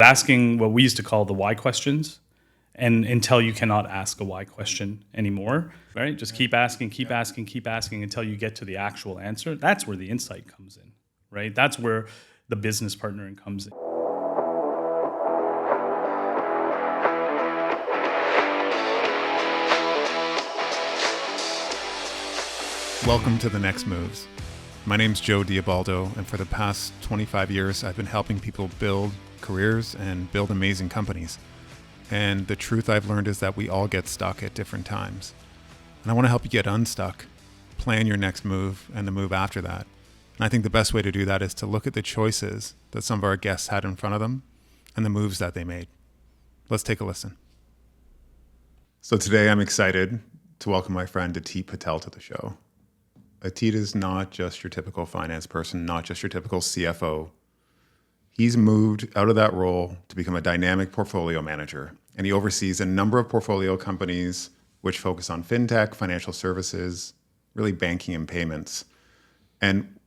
asking what we used to call the why questions, and until you cannot ask a why question anymore, right? Just keep asking until you get to the actual answer. That's where the insight comes in, right? That's where the business partnering comes in. Welcome to The Next Moves. My name's Joe Diubaldo, and for the past 25 years, I've been helping people build careers and build amazing companies. And the truth I've learned is that we all get stuck at different times. And I want to help you get unstuck, plan your next move and the move after that. And I think the best way to do that is to look at the choices that some of our guests had in front of them and the moves that they made. Let's take a listen. So today I'm excited to welcome my friend Ateet Patel to the show. Ateet is not just your typical finance person, not just your typical CFO. He's moved out of that role to become a dynamic portfolio manager, and he oversees a number of portfolio companies which focus on fintech, financial services, really banking and payments. And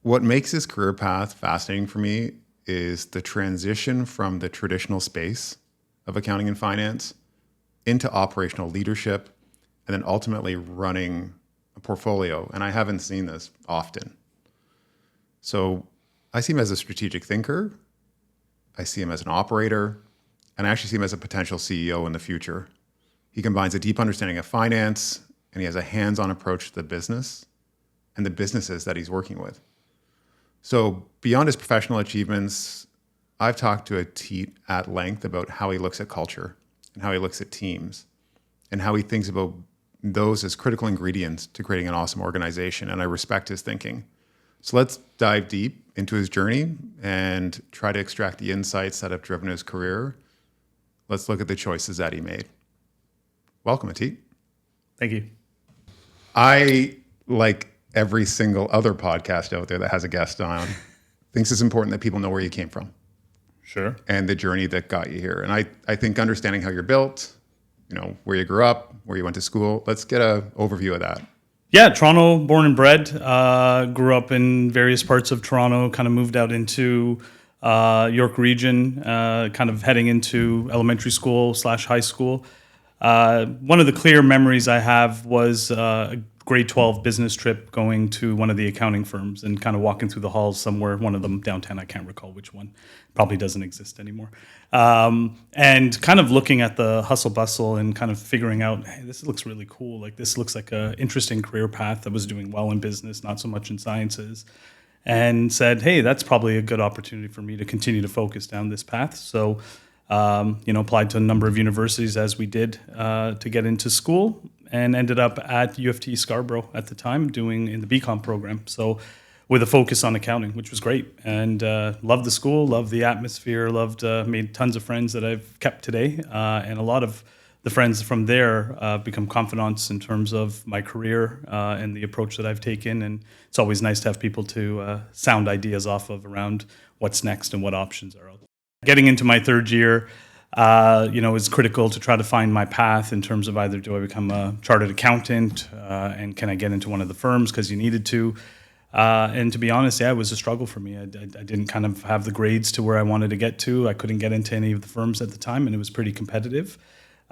what makes his career path fascinating for me is the transition from the traditional space of accounting and finance into operational leadership, and then ultimately running a portfolio. And I haven't seen this often. So I see him as a strategic thinker. I see him as an operator, and I actually see him as a potential CEO in the future. He combines a deep understanding of finance, and he has a hands-on approach to the business and the businesses that he's working with. So beyond his professional achievements, I've talked to Ateet at length about how he looks at culture and how he looks at teams and how he thinks about those as critical ingredients to creating an awesome organization, and I respect his thinking. So let's dive deep into his journey and try to extract the insights that have driven his career. Let's look at the choices that he made. Welcome, Ateet. Thank you. I, like every single other podcast out there that has a guest on, thinks it's important that people know where you came from. Sure. And the journey that got you here. And I think understanding how you're built, you know, where you grew up, where you went to school. Let's get an overview of that. Yeah, Toronto, born and bred. Grew up in various parts of Toronto, kind of moved out into York region, kind of heading into elementary school / high school. One of the clear memories I have was a grade 12 business trip going to one of the accounting firms and kind of walking through the halls somewhere, one of them downtown, I can't recall which one, probably doesn't exist anymore. And kind of looking at the hustle bustle and kind of figuring out, hey, this looks really cool. Like this looks like an interesting career path. I was doing well in business, not so much in sciences, and said, hey, that's probably a good opportunity for me to continue to focus down this path. So, applied to a number of universities as we did to get into school, and ended up at U of T Scarborough at the time doing in the BCom program. So with a focus on accounting, which was great. And loved the school, loved the atmosphere, made tons of friends that I've kept today. And a lot of the friends from there become confidants in terms of my career and the approach that I've taken. And it's always nice to have people to sound ideas off of around what's next and what options are out there. Getting into my third year, is critical to try to find my path in terms of either do I become a chartered accountant and can I get into one of the firms because you needed to. And to be honest, it was a struggle for me. I didn't kind of have the grades to where I wanted to get to. I couldn't get into any of the firms at the time, and it was pretty competitive.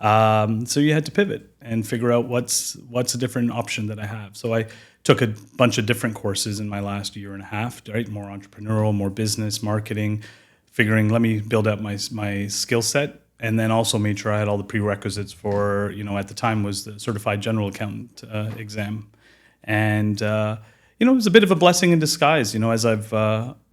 So you had to pivot and figure out what's a different option that I have. So I took a bunch of different courses in my last year and a half, right? More entrepreneurial, more business, marketing, figuring let me build up my skill set, and then also made sure I had all the prerequisites for, at the time was the Certified General Accountant exam. And it was a bit of a blessing in disguise. As I've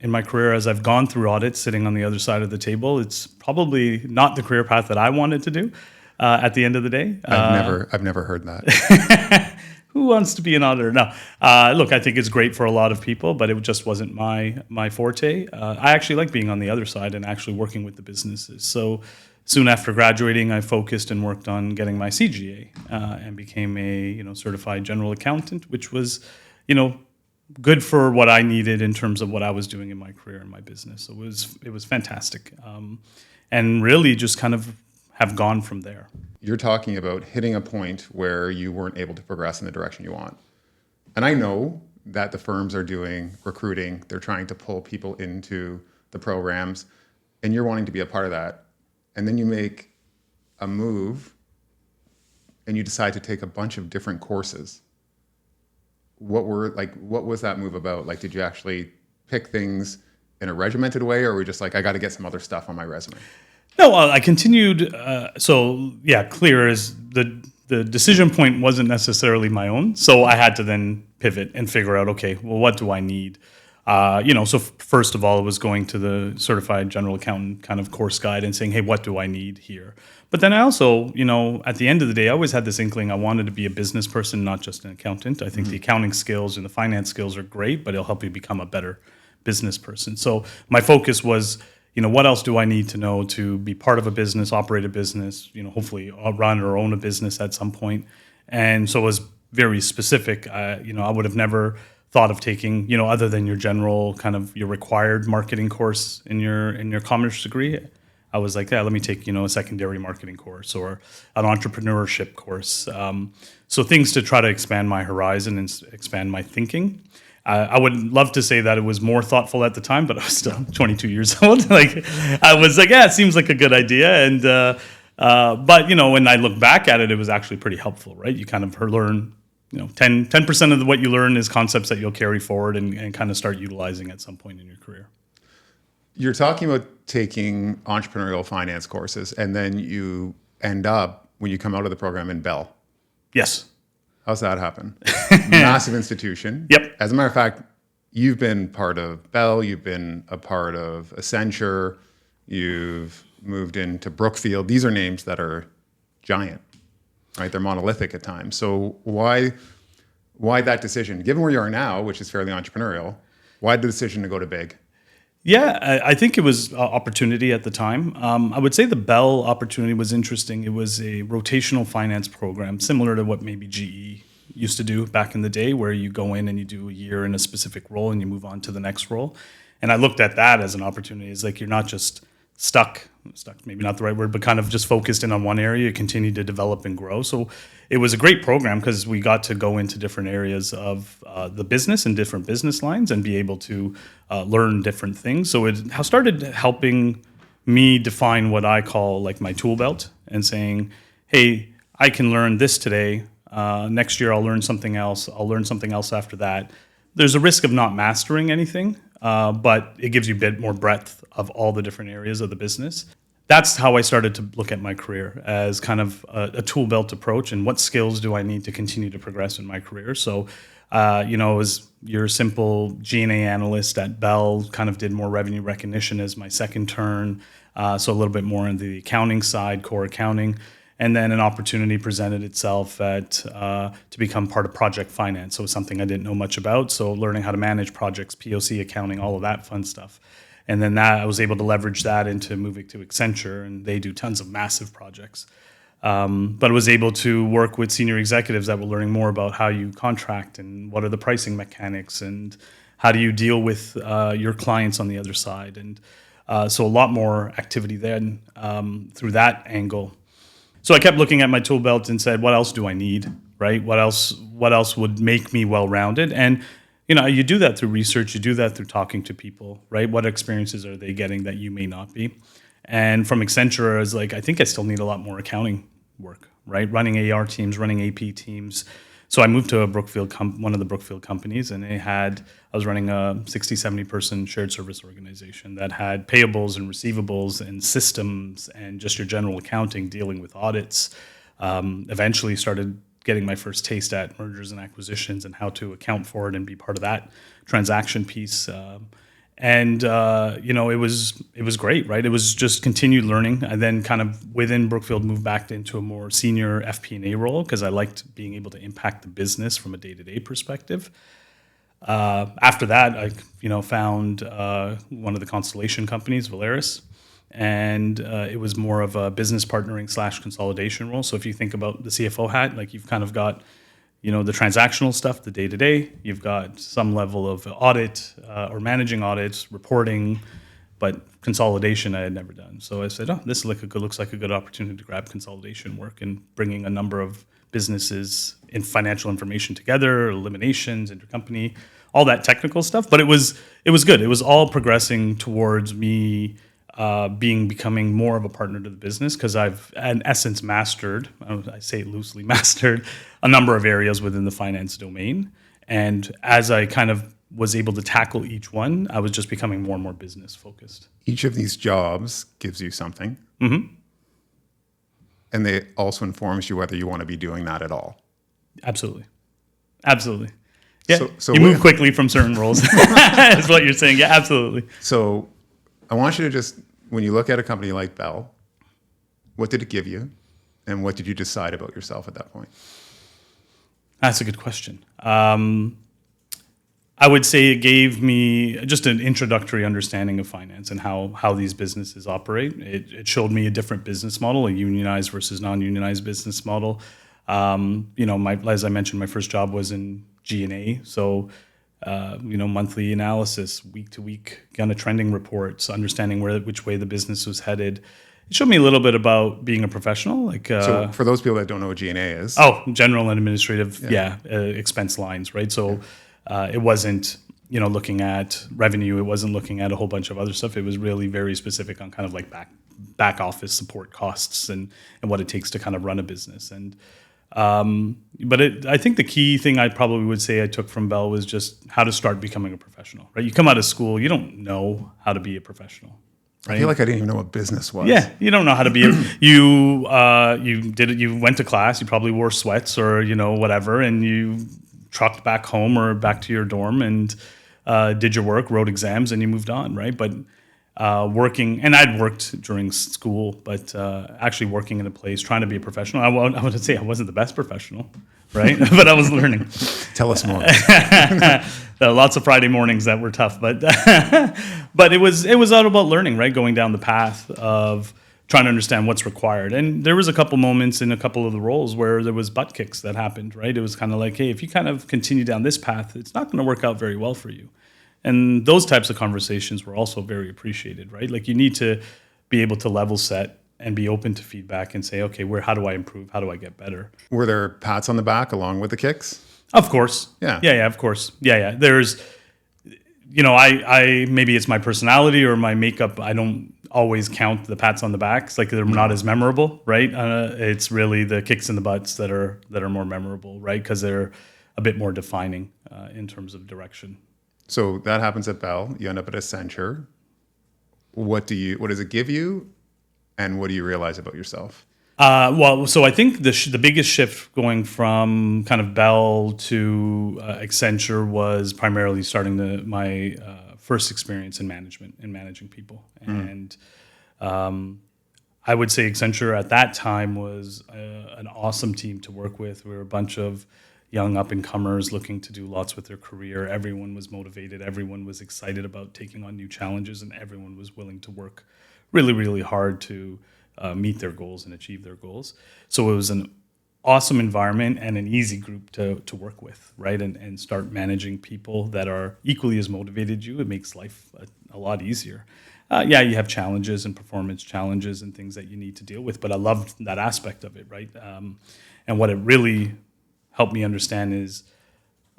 in my career, as I've gone through audits, sitting on the other side of the table, it's probably not the career path that I wanted to do. At the end of the day, I've never heard that. Who wants to be an auditor? No, look, I think it's great for a lot of people, but it just wasn't my forte. I actually like being on the other side and actually working with the businesses. So soon after graduating, I focused and worked on getting my CGA and became a certified general accountant, which was good for what I needed in terms of what I was doing in my career and my business. So it was fantastic, and really just kind of have gone from there. You're talking about hitting a point where you weren't able to progress in the direction you want. And I know that the firms are doing recruiting. They're trying to pull people into the programs. and you're wanting to be a part of that, and then you make a move and you decide to take a bunch of different courses. What was that move about? Like, did you actually pick things in a regimented way, or were you just like, I got to get some other stuff on my resume? No, I continued. Clear as the decision point wasn't necessarily my own. So I had to then pivot and figure out, okay, well, what do I need? First of all, it was going to the certified general accountant kind of course guide and saying, hey, what do I need here? But then I also, at the end of the day, I always had this inkling I wanted to be a business person, not just an accountant. I think the accounting skills and the finance skills are great, but it'll help you become a better business person. So my focus was, what else do I need to know to be part of a business, operate a business, hopefully I'll run or own a business at some point. And so it was very specific. I would have never thought of taking, other than your general kind of your required marketing course in your commerce degree. I was like, yeah, let me take, a secondary marketing course or an entrepreneurship course. So things to try to expand my horizon and expand my thinking. I would love to say that it was more thoughtful at the time, but I was still 22 years old. I was like, yeah, it seems like a good idea. And but when I look back at it, it was actually pretty helpful, right? You kind of learn, 10% of what you learn is concepts that you'll carry forward and kind of start utilizing at some point in your career. You're talking about taking entrepreneurial finance courses, and then you end up, when you come out of the program, in Bell. Yes. How's that happen? Massive institution. Yep. As a matter of fact, you've been part of Bell, you've been a part of Accenture, you've moved into Brookfield. These are names that are giant, right? They're monolithic at times. So why that decision? Given where you are now, which is fairly entrepreneurial, why the decision to go to big? Yeah, I think it was opportunity at the time. I would say the Bell opportunity was interesting. It was a rotational finance program, similar to what maybe GE used to do back in the day, where you go in and you do a year in a specific role and you move on to the next role. And I looked at that as an opportunity. It's like you're not just stuck, maybe not the right word, but kind of just focused in on one area. You continue to develop and grow. So it was a great program because we got to go into different areas of the business and different business lines and be able to learn different things. So it started helping me define what I call like my tool belt and saying, hey, I can learn this today. Next year, I'll learn something else. I'll learn something else after that. There's a risk of not mastering anything, but it gives you a bit more breadth of all the different areas of the business. That's how I started to look at my career, as kind of a tool belt approach, and what skills do I need to continue to progress in my career. So, as your simple G&A analyst at Bell, kind of did more revenue recognition as my second turn, so a little bit more on the accounting side, core accounting. And then an opportunity presented itself to become part of project finance. So it was something I didn't know much about. So learning how to manage projects, POC accounting, all of that fun stuff. And then I was able to leverage that into moving to Accenture, and they do tons of massive projects. But I was able to work with senior executives that were learning more about how you contract and what are the pricing mechanics and how do you deal with your clients on the other side. And so a lot more activity then through that angle. So I kept looking at my tool belt and said, what else do I need, right? What else would make me well-rounded? And, you do that through research. You do that through talking to people, right? What experiences are they getting that you may not be? And from Accenture, I was like, I think I still need a lot more accounting work, right? Running AR teams, running AP teams. So I moved to a Brookfield one of the Brookfield companies, and I was running a 60, 70-person shared service organization that had payables and receivables and systems and just your general accounting, dealing with audits. Eventually started getting my first taste at mergers and acquisitions and how to account for it and be part of that transaction piece. It was great, right? It was just continued learning. I then kind of within Brookfield moved back into a more senior FP&A role because I liked being able to impact the business from a day-to-day perspective. After that, I found one of the constellation companies, Volaris, and it was more of a business partnering / consolidation role. So if you think about the CFO hat, like you've kind of got the transactional stuff, the day-to-day. You've got some level of audit or managing audits, reporting, but consolidation I had never done. So I said, this looks like a good opportunity to grab consolidation work and bringing a number of businesses in financial information together, eliminations, intercompany, all that technical stuff. But it was good. It was all progressing towards me becoming more of a partner to the business, because I've in essence mastered, I say it loosely, mastered a number of areas within the finance domain. And as I kind of was able to tackle each one, I was just becoming more and more business focused. Each of these jobs gives you something. And they also informs you whether you want to be doing that at all. Absolutely. Absolutely. Yeah. So you move quickly from certain roles, is what you're saying. Yeah, absolutely. So I want you to just, when you look at a company like Bell, what did it give you? And what did you decide about yourself at that point? That's a good question. I would say it gave me just an introductory understanding of finance and how these businesses operate. It showed me a different business model, a unionized versus non-unionized business model. As I mentioned, my first job was in G&A. So, monthly analysis, week to week, kind of trending reports, understanding which way the business was headed. It showed me a little bit about being a professional. So for those people that don't know what G&A is. General and administrative, expense lines, right? So it wasn't, looking at revenue. It wasn't looking at a whole bunch of other stuff. It was really very specific on kind of like back office support costs and what it takes to kind of run a business. And I think the key thing I probably would say I took from Bell was just how to start becoming a professional, right? You come out of school, you don't know how to be a professional. Right? I feel like I didn't even know what business was. Yeah, you don't know how to be. You did it. You went to class. You probably wore sweats or whatever, and you trucked back home or back to your dorm and did your work, wrote exams, and you moved on, right? But working, and I'd worked during school, but actually working in a place, trying to be a professional. I would say I wasn't the best professional, right? But I was learning. Tell us more. Lots of Friday mornings that were tough, but but it was all about learning, right? Going down the path of trying to understand what's required. And there was a couple moments in a couple of the roles where there was butt kicks that happened, right? It was kind of like, hey, if you kind of continue down this path, it's not going to work out very well for you. And those types of conversations were also very appreciated, right? Like you need to be able to level set and be open to feedback and say, okay, how do I improve? How do I get better? Were there pats on the back along with the kicks? Of course. Yeah. Yeah, of course. Yeah. There's, I maybe it's my personality or my makeup. I don't always count the pats on the backs. Like they're not as memorable, right? It's really the kicks in the butts that are more memorable, right? Because they're a bit more defining in terms of direction. So that happens at Bell. You end up at Accenture. What does it give you, and what do you realize about yourself? So I think the biggest shift going from kind of Bell to Accenture was primarily starting my first experience in management and managing people. And I would say Accenture at that time was an awesome team to work with. We were a bunch of young up-and-comers looking to do lots with their career. Everyone was motivated. Everyone was excited about taking on new challenges, and everyone was willing to work really, really hard to meet their goals and achieve their goals. So it was an awesome environment and an easy group to work with, right? And start managing people that are equally as motivated you. It makes life a lot easier. You have challenges and performance challenges and things that you need to deal with, but I loved that aspect of it, right? And what it really helped me understand is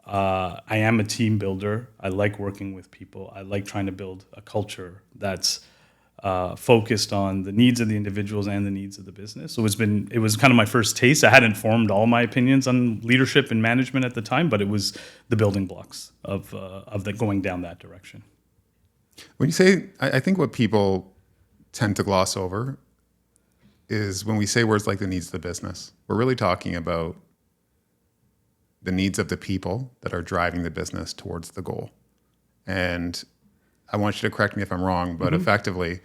I am a team builder. I like working with people. I like trying to build a culture that's focused on the needs of the individuals and the needs of the business. So it was kind of my first taste. I hadn't formed all my opinions on leadership and management at the time, but it was the building blocks of going down that direction. When you say, I think what people tend to gloss over is when we say words like the needs of the business, we're really talking about the needs of the people that are driving the business towards the goal. And I want you to correct me if I'm wrong, but effectively,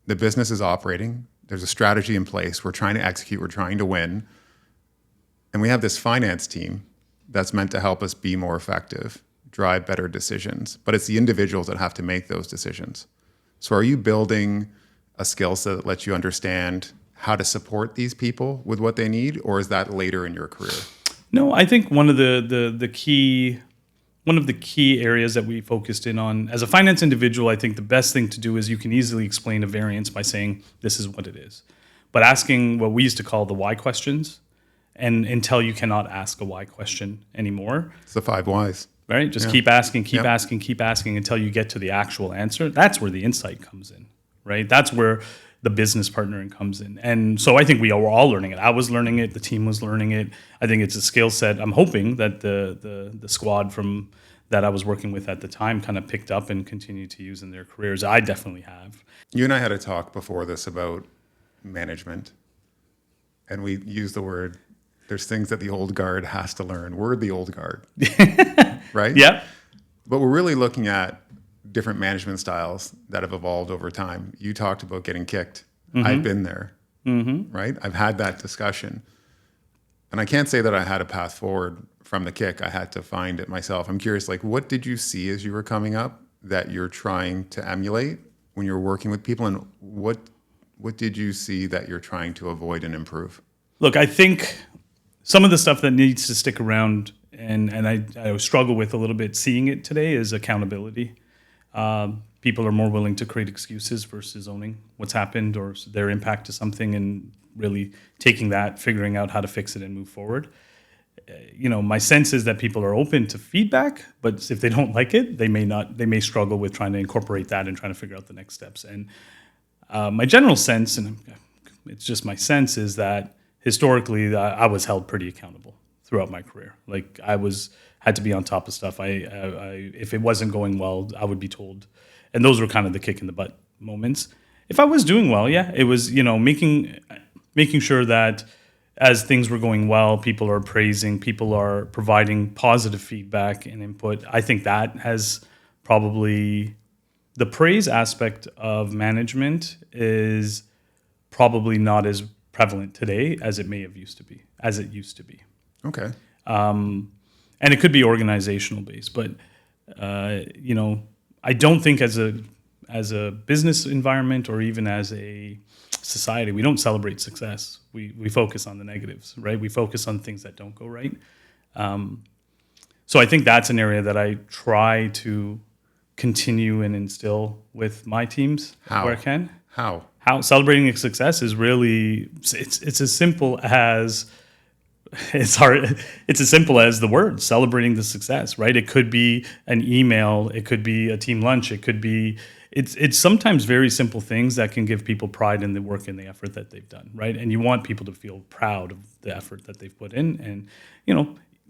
the business is operating. There's a strategy in place. We're trying to execute. We're trying to win. And we have this finance team that's meant to help us be more effective, drive better decisions. But it's the individuals that have to make those decisions. So are you building a skill set that lets you understand how to support these people with what they need, or is that later in your career? No, I think one of the key areas that we focused in on as a finance individual, I think the best thing to do is you can easily explain a variance by saying this is what it is, but asking what we used to call the why questions, and until you cannot ask a why question anymore. It's the 5 whys. Right? Just keep asking until you get to the actual answer. That's where the insight comes in. right? That's where the business partnering comes in. And so I think we were all learning it. I was learning it. The team was learning it. I think it's a skill set. I'm hoping that the squad from that I was working with at the time kind of picked up and continued to use in their careers. I definitely have. You and I had a talk before this about management, and we used the word, there's things that the old guard has to learn. We're the old guard, right? Yeah. But we're really looking at different management styles that have evolved over time. You talked about getting kicked. I've been there, right? I've had that discussion. And I can't say that I had a path forward from the kick. I had to find it myself. I'm curious, like, what did you see as you were coming up that you're trying to emulate when you're working with people? And what did you see that you're trying to avoid and improve? Look, I think some of the stuff that needs to stick around, and I struggle with a little bit seeing it today, is accountability. People are more willing to create excuses versus owning what's happened or their impact to something and really taking that, figuring out how to fix it and move forward. My sense is that people are open to feedback, but if they don't like it, they may struggle with trying to incorporate that and trying to figure out the next steps. And my general sense, and it's just my sense, is that historically I was held pretty accountable throughout my career. Like had to be on top of stuff. If it wasn't going well, I would be told. And those were kind of the kick in the butt moments. If I was doing well, yeah, it was, making sure that as things were going well, people are praising, people are providing positive feedback and input. I think that has probably, the praise aspect of management is probably not as prevalent today as it used to be. Okay. And it could be organizational based, but I don't think as a business environment or even as a society, we don't celebrate success. We focus on the negatives, right? We focus on things that don't go right. So I think that's an area that I try to continue and instill with my teams where I can. How celebrating a success is really, it's as simple as, it's hard. It's as simple as the word celebrating the success, right? It could be an email, it could be a team lunch, it could be. It's sometimes very simple things that can give people pride in the work and the effort that they've done, right? And you want people to feel proud of the effort that they've put in, and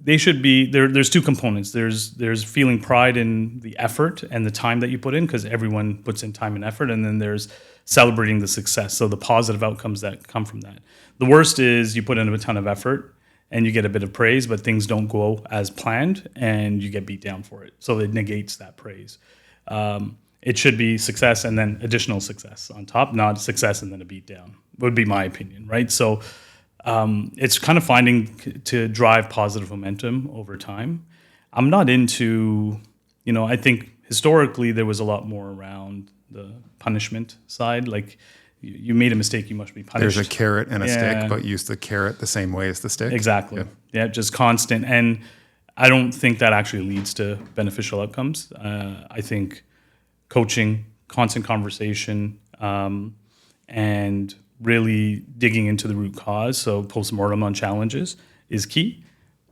they should be there. There's two components. There's feeling pride in the effort and the time that you put in, because everyone puts in time and effort, and then there's celebrating the success, so the positive outcomes that come from that. The worst is you put in a ton of effort and you get a bit of praise, but things don't go as planned and you get beat down for it. So it negates that praise. It should be success and then additional success on top, not success and then a beat down, would be my opinion, right? So it's kind of finding to drive positive momentum over time. I'm not into, I think historically there was a lot more around the punishment side, like you made a mistake, you must be punished. There's a carrot and a stick, but use the carrot the same way as the stick. Exactly. Yeah, just constant. And I don't think that actually leads to beneficial outcomes. I think coaching, constant conversation, and really digging into the root cause, so postmortem on challenges, is key.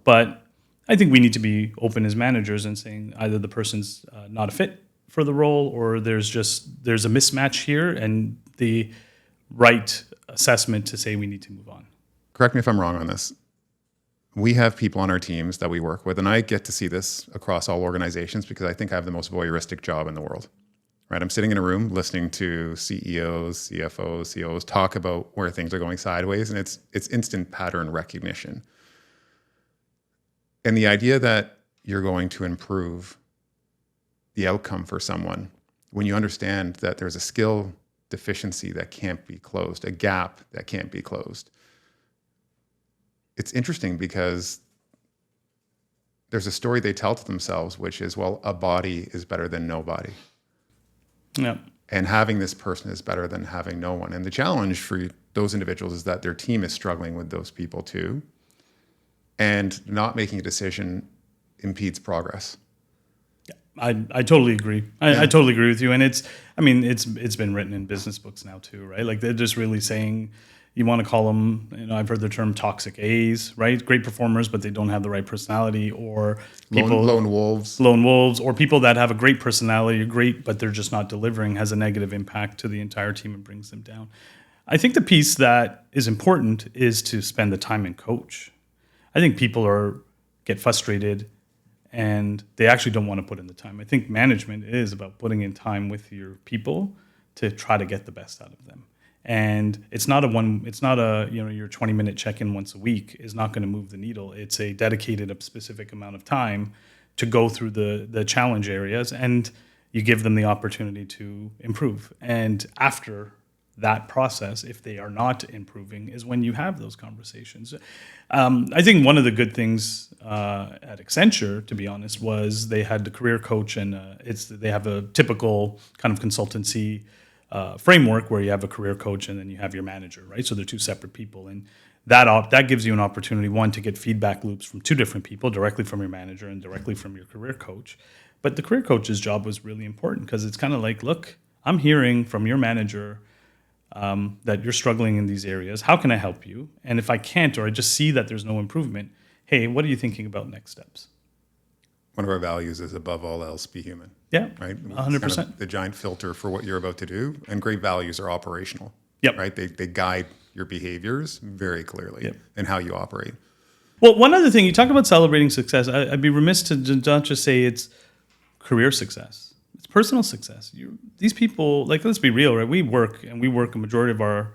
But I think we need to be open as managers and saying either the person's not a fit for the role, or there's a mismatch here, and the right assessment to say we need to move on. Correct me if I'm wrong on this. We have people on our teams that we work with, and I get to see this across all organizations because I think I have the most voyeuristic job in the world. Right? I'm sitting in a room listening to CEOs, CFOs, COOs talk about where things are going sideways, and it's instant pattern recognition. And the idea that you're going to improve the outcome for someone when you understand that there's a skill deficiency that can't be closed, a gap that can't be closed. It's interesting because there's a story they tell to themselves, which is, well, a body is better than no body. Yeah. And having this person is better than having no one. And the challenge for those individuals is that their team is struggling with those people too. And not making a decision impedes progress. I totally agree. I totally agree with you. And it's been written in business books now too, right? Like they're just really saying, you want to call them, I've heard the term toxic A's, right? Great performers, but they don't have the right personality, or people lone wolves. Lone wolves, or people that have a great personality, great, but they're just not delivering, has a negative impact to the entire team and brings them down. I think the piece that is important is to spend the time and coach. I think people get frustrated and they actually don't want to put in the time. I think management is about putting in time with your people to try to get the best out of them. And it's not your 20-minute check-in once a week is not going to move the needle. It's a dedicated, a specific amount of time to go through the challenge areas, and you give them the opportunity to improve. And after that process, if they are not improving, is when you have those conversations. I think one of the good things at Accenture, to be honest, was they had the career coach, and they have a typical kind of consultancy framework where you have a career coach and then you have your manager, right? So they're two separate people, and that gives you an opportunity, one, to get feedback loops from two different people, directly from your manager and directly from your career coach. But the career coach's job was really important because it's kind of like, look, I'm hearing from your manager that you're struggling in these areas. How can I help you? And if I can't, or I just see that there's no improvement, hey, what are you thinking about next steps? One of our values is, above all else, be human. Yeah, right. 100%. Kind of the giant filter for what you're about to do, and great values are operational. Yep. Right. They guide your behaviors very clearly, yep, and how you operate. Well, one other thing, you talk about celebrating success. I'd be remiss to not just say it's career success. It's personal success. These people, like, let's be real, right? We work a majority of our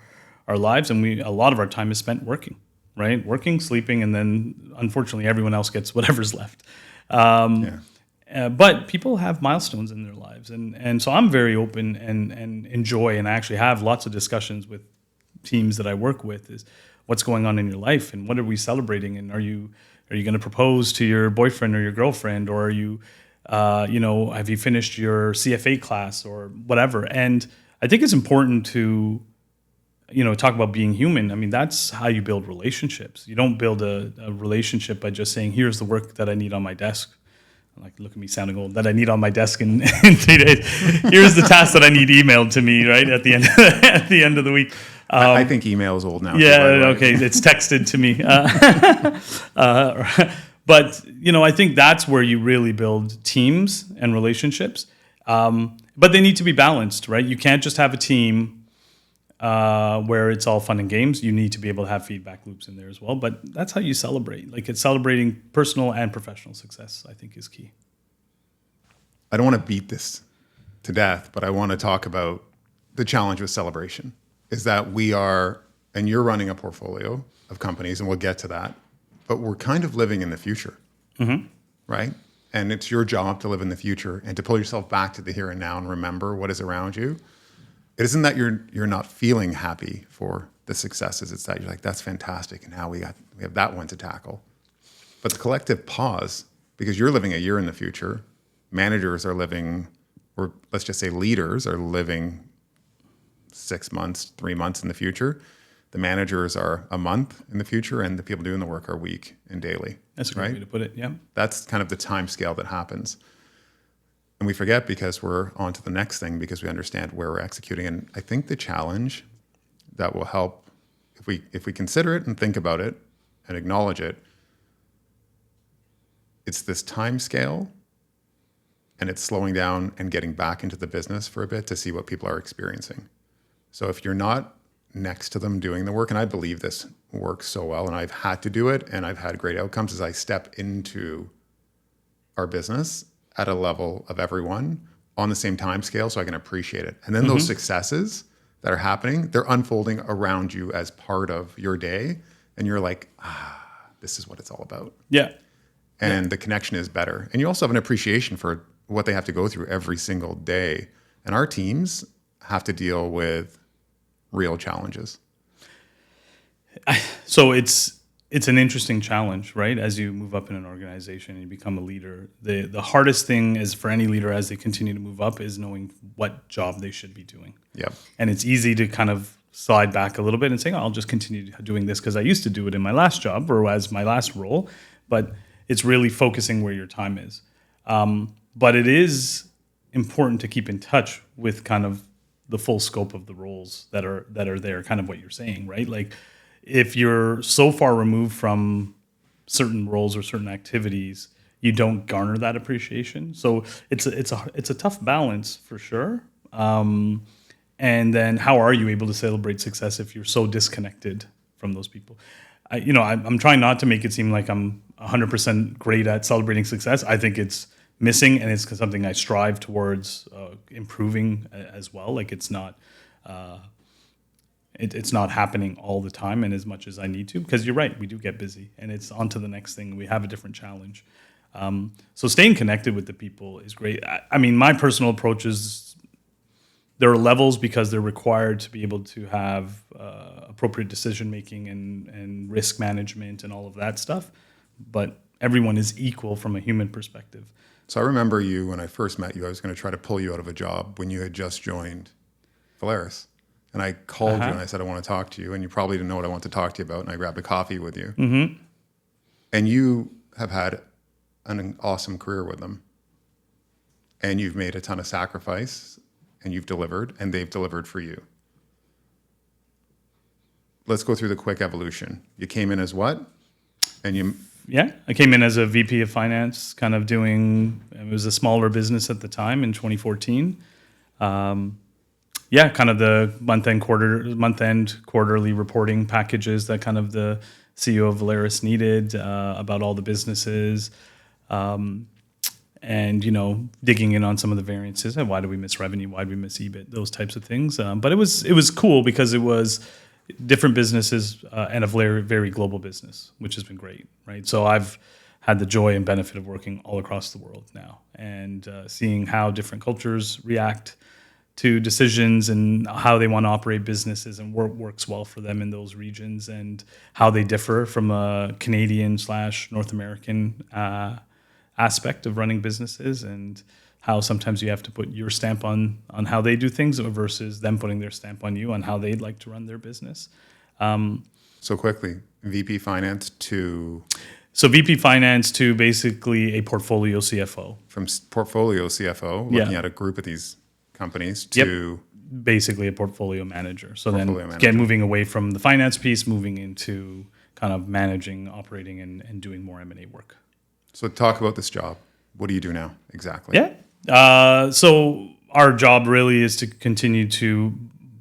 lives, and a lot of our time is spent working, right? Working, sleeping, and then unfortunately everyone else gets whatever's left. But people have milestones in their lives, and so I'm very open and enjoy, and I actually have lots of discussions with teams that I work with, is what's going on in your life and what are we celebrating, and are you going to propose to your boyfriend or your girlfriend, or are you have you finished your CFA class or whatever? And I think it's important to talk about being human. I mean, that's how you build relationships. You don't build a relationship by just saying, here's the work that I need on my desk. Like, look at me sounding old. That I need on my desk in 3 days. Here's the task that I need emailed to me, right, at the end of the week. I think email is old now. Yeah, okay, it's texted to me. But I think that's where you really build teams and relationships. But they need to be balanced, right? You can't just have a team where it's all fun and games. You need to be able to have feedback loops in there as well. But that's how you celebrate. Like, it's celebrating personal and professional success, I think, is key. I don't want to beat this to death, but I want to talk about the challenge with celebration. Is that and you're running a portfolio of companies, and we'll get to that, but we're kind of living in the future, right? And it's your job to live in the future and to pull yourself back to the here and now and remember what is around you. It isn't that you're not feeling happy for the successes. It's that you're like, that's fantastic, and now we have that one to tackle. But the collective pause, because you're living a year in the future, managers are living, or let's just say leaders are living 6 months, 3 months in the future. The managers are a month in the future, and the people doing the work are week and daily. That's a great way to put it, yeah. That's kind of the time scale that happens. And we forget because we're on to the next thing, because we understand where we're executing. And I think the challenge that will help, if we consider it and think about it and acknowledge it, it's this time scale, and it's slowing down and getting back into the business for a bit to see what people are experiencing. So if you're not next to them doing the work, and I believe this works so well, and I've had to do it, and I've had great outcomes as I step into our business at a level of everyone on the same time scale, so I can appreciate it. And then those successes that are happening, they're unfolding around you as part of your day, and you're like, this is what it's all about. Yeah. And the connection is better. And you also have an appreciation for what they have to go through every single day. And our teams have to deal with real challenges. So it's an interesting challenge, right? As you move up in an organization and you become a leader, the hardest thing is for any leader as they continue to move up is knowing what job they should be doing. Yep. And it's easy to kind of slide back a little bit and say, I'll just continue doing this because I used to do it in my last job or as my last role. But it's really focusing where your time is. But it is important to keep in touch with kind of the full scope of the roles that are there, kind of what you're saying, right? Like if you're so far removed from certain roles or certain activities, you don't garner that appreciation. So it's a tough balance for sure. And then how are you able to celebrate success if you're so disconnected from those people? I'm trying not to make it seem like I'm 100% great at celebrating success. I think it's missing, and it's something I strive towards improving as well. Like it's not happening all the time and as much as I need to, because you're right, we do get busy and it's on to the next thing. We have a different challenge. So staying connected with the people is great. I mean, my personal approach is there are levels because they're required to be able to have appropriate decision making and risk management and all of that stuff. But everyone is equal from a human perspective. So I remember you when I first met you, I was going to try to pull you out of a job when you had just joined Volaris. And I called you and I said, I want to talk to you. And you probably didn't know what I want to talk to you about. And I grabbed a coffee with you. Mm-hmm. And you have had an awesome career with them. And you've made a ton of sacrifice and you've delivered and they've delivered for you. Let's go through the quick evolution. You came in as what? Yeah, I came in as a VP of finance, kind of it was a smaller business at the time in 2014. Kind of the month-end quarterly reporting packages that kind of the CEO of Volaris needed about all the businesses. And, digging in on some of the variances. Why did we miss revenue? Why did we miss EBIT? Those types of things. But it was cool because it was different businesses and a very, very global business, which has been great, right? So I've had the joy and benefit of working all across the world now and seeing how different cultures react to decisions and how they want to operate businesses and what works well for them in those regions and how they differ from a Canadian/North American aspect of running businesses, and how sometimes you have to put your stamp on how they do things versus them putting their stamp on you on how they'd like to run their business. So quickly, VP Finance to... So VP Finance to basically a portfolio CFO. From portfolio CFO, looking at a group of these companies, to... Basically a portfolio manager. So moving away from the finance piece, moving into kind of managing, operating, and doing more M&A work. So talk about this job. What do you do now exactly? Yeah. So our job really is to continue to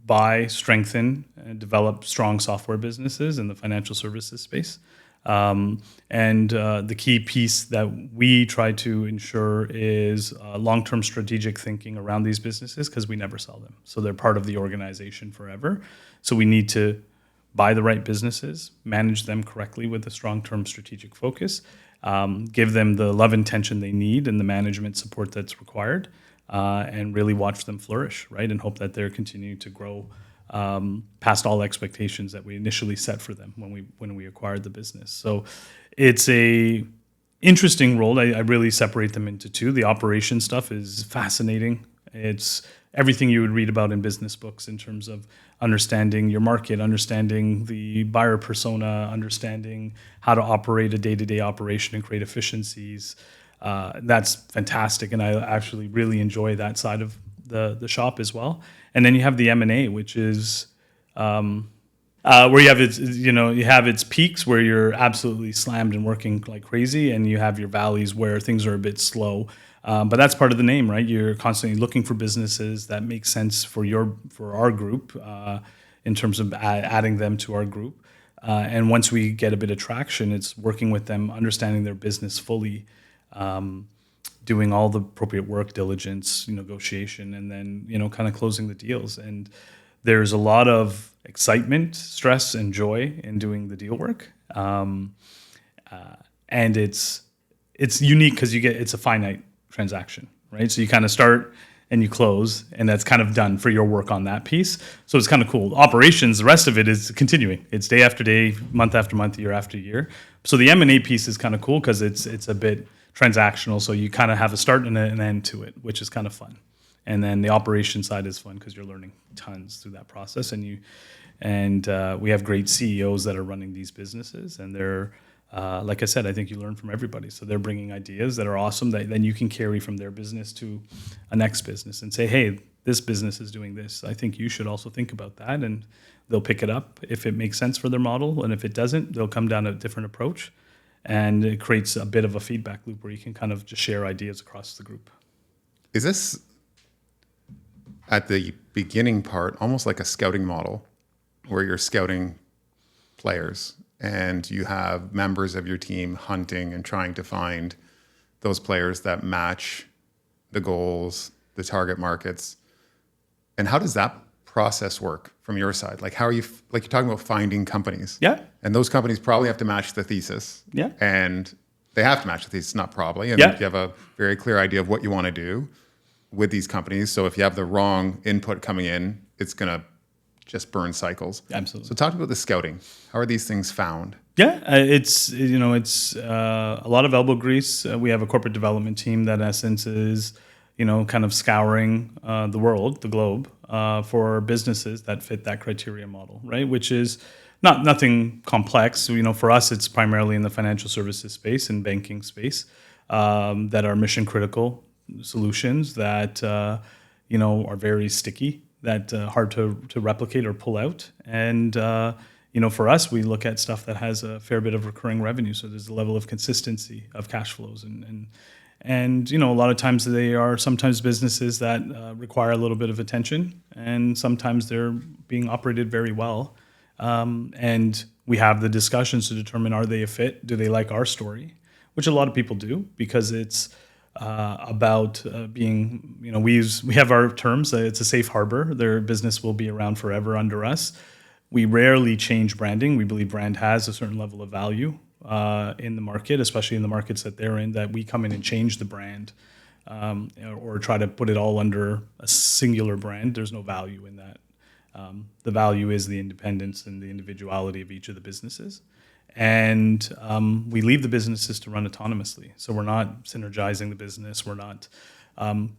buy, strengthen, and develop strong software businesses in the financial services space. The key piece that we try to ensure is long-term strategic thinking around these businesses, because we never sell them. So they're part of the organization forever. So we need to buy the right businesses, manage them correctly with a strong-term strategic focus, give them the love and attention they need and the management support that's required, and really watch them flourish, right? And hope that they're continuing to grow past all expectations that we initially set for them when we acquired the business. So it's a interesting role. I really separate them into two. The operation stuff is fascinating. It's everything you would read about in business books in terms of understanding your market, understanding the buyer persona, understanding how to operate a day-to-day operation and create efficiencies. That's fantastic, and I actually really enjoy that side of the shop as well. And then you have the M&A, which is where you have its peaks where you're absolutely slammed and working like crazy, and you have your valleys where things are a bit slow. But that's part of the name, right? You're constantly looking for businesses that make sense for our group in terms of adding them to our group. And once we get a bit of traction, it's working with them, understanding their business fully, doing all the appropriate work, diligence, negotiation, and then kind of closing the deals. And there's a lot of excitement, stress, and joy in doing the deal work. And it's unique because it's a finite transaction, right? So you kind of start and you close, and that's kind of done for your work on that piece. So it's kind of cool. Operations, the rest of it is continuing. It's day after day, month after month, year after year. So the M&A piece is kind of cool because it's a bit transactional. So you kind of have a start and an end to it, which is kind of fun. And then the operation side is fun because you're learning tons through that process. And we have great CEOs that are running these businesses, and they're like I said, I think you learn from everybody. So they're bringing ideas that are awesome that then you can carry from their business to a next business and say, hey, this business is doing this. I think you should also think about that. And they'll pick it up if it makes sense for their model. And if it doesn't, they'll come down a different approach. And it creates a bit of a feedback loop where you can kind of just share ideas across the group. Is this at the beginning part almost like a scouting model where you're scouting players and you have members of your team hunting and trying to find those players that match the goals, the target markets? And how does that process work from your side? Like, how are you, like you're talking about finding companies. Yeah. And those companies probably have to match the thesis. Yeah. And they have to match the thesis, not probably. And Yeah. you have a very clear idea of what you want to do with these companies. So if you have the wrong input coming in, it's going to just burn cycles. Absolutely. So talk about the scouting. How are these things found? Yeah, it's a lot of elbow grease. We have a corporate development team that in essence is, kind of scouring the world, the globe, for businesses that fit that criteria model, right? Which is nothing complex. For us, it's primarily in the financial services space and banking space that are mission critical solutions that are very sticky, that hard to replicate or pull out. And for us, we look at stuff that has a fair bit of recurring revenue. So there's a level of consistency of cash flows, and a lot of times they are sometimes businesses that require a little bit of attention, and sometimes they're being operated very well. And we have the discussions to determine, are they a fit? Do they like our story? Which a lot of people do, because it's about being, we have our terms. It's a safe harbor. Their business will be around forever under us. We rarely change branding. We believe brand has a certain level of value in the market, especially in the markets that they're in, that we come in and change the brand or try to put it all under a singular brand. There's no value in that. The value is the independence and the individuality of each of the businesses. And we leave the businesses to run autonomously. So we're not synergizing the business. We're not